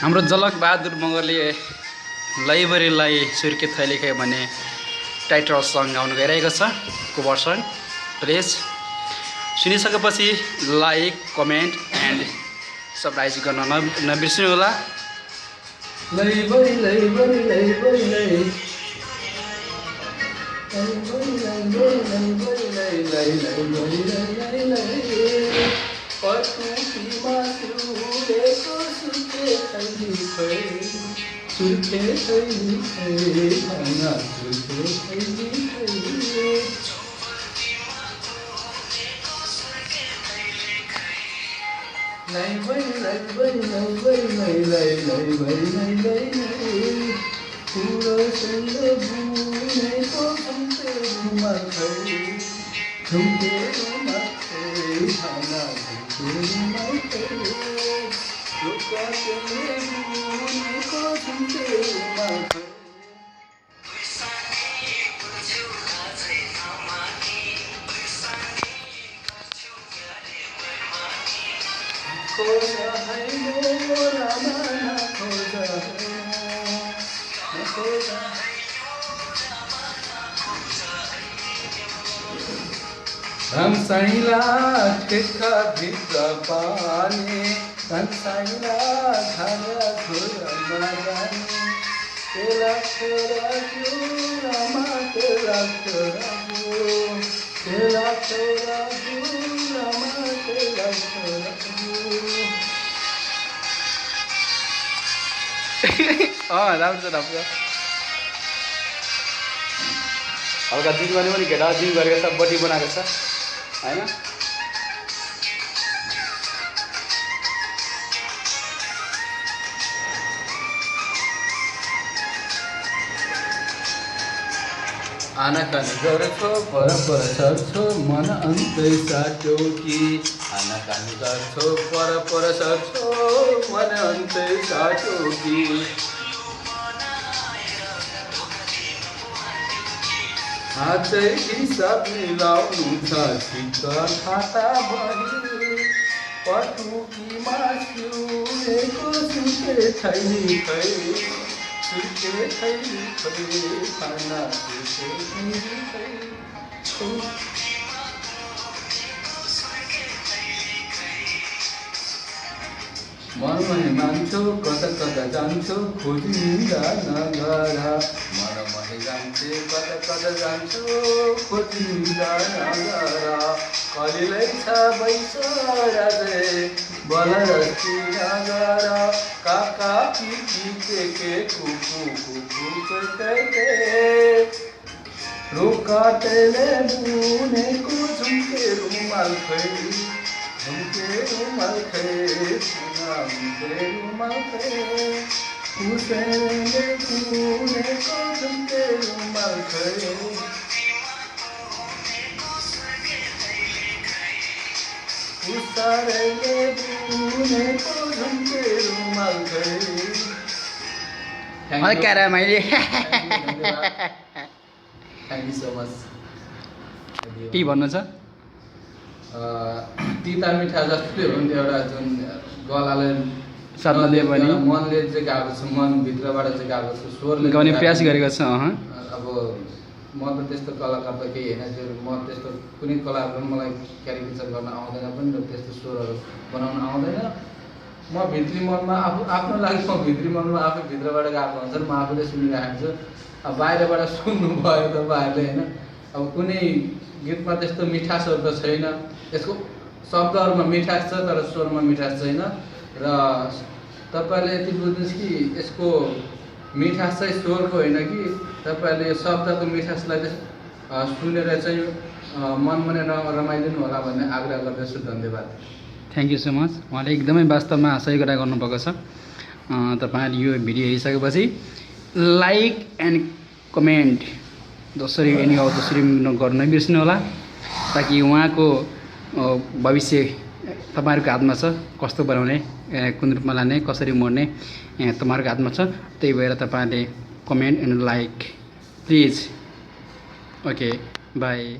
हाम्रो झलक बहादुर मगरले लैबरीलाई सुर्के थैलेकै भन्ने टाइटल सङ गाउनु गइरहेको छ कभर सङ। प्लिज सुनिसकेपछि लाइक कमेन्ट एन्ड सब्सक्राइब गर्न नबिर्सिनु होला। रमसाइला ठेक्का भित्र पानी रमसाइला खाना छोरा जाने तेला छोरा जो रमा तेला छोरा जो तेला छोरा जो रमा तेला छोरा जो राम्रो हल्का जिम गर्ने पनि केटा जिम गरेको छ बडी बनाएको छ हैन। आनाकानी गर्छौ पर सर्छौ मन अन्तै साटो कि आनाकानी गर्छौ पर सर्छौ मन अन्तै साटो कि हातै हिसाब मिलाउनु छ ठिक खाता भरि पटुकी मासुको सुके थैली खै सुके थैली खै खाना सुके थैली खै मनमै मान्छौ कता कता जान्छौ खोजी निन्दा नगर मनमै जान्छे कता कता जान्छौ खोजी निन्दा नगर कलिलै छ बैसरा रे बलरती नगर काका पिकी के कुकु कुकु के रोकाटेले बुनेको झुम्के रुमाल खै झुम्के रुमाल खै झुम्के रुमाल खै उसैले बुनेको झुम्के रुमाल खै उसैले बुनेको झुम्के रुमाल खै। मैले थ्याङ्क यू सो मच। के भन्नु छ? तिता मिठा जस्तै हो नि एउटा जुन गलाले साथमा दियो भने मनले चाहिँ गाएको छ, मनभित्रबाट चाहिँ गाएको छ, स्वरले गाउने प्रयास गरेको छ। अब म त त्यस्तो कलाकार त केही होइन, त्यो म त्यस्तो कुनै कलाहरू पनि मलाई क्यारिकेचर गर्न आउँदैन पनि र त्यस्तो स्वरहरू बनाउन आउँदैन। म भित्री मनमा आफ्नो लागि म भित्री मनमा आफै भित्रबाट गाएको हुन्छ म आफूले सुनिरहेको छु। अब बाहिरबाट सुन्नु भयो तपाईँहरूले होइन। अब कुनै गीतमा त्यस्तो मिठासहरू त छैन, यसको शब्दहरूमा मिठास छ तर स्वरमा मिठास छैन। र तपाईँहरूले यति बुझ्नुहोस् कि यसको मिठास चाहिँ स्वरको होइन कि तपाईँहरूले शब्दको मिठासलाई चाहिँ सुनेर चाहिँ मनमा नै रमाइदिनु होला भन्ने आग्रह गर्दछु। धन्यवाद। Thank you so much. उहाँले एकदमै वास्तवमा सही कुरा गर्नुभएको छ। तपाईँहरूले यो भिडियो हेरिसकेपछि लाइक एन्ड कमेन्ट जसरी एनी हो त्यसरी गर्न नबिर्सिनु होला, ताकि उहाँको भविष्य तपाईँहरूको हातमा छ। कस्तो बनाउने, कुन रूपमा लाने, कसरी मोड्ने तपाईँहरूको हातमा छ। त्यही भएर तपाईँहरूले comment and like please. Okay by.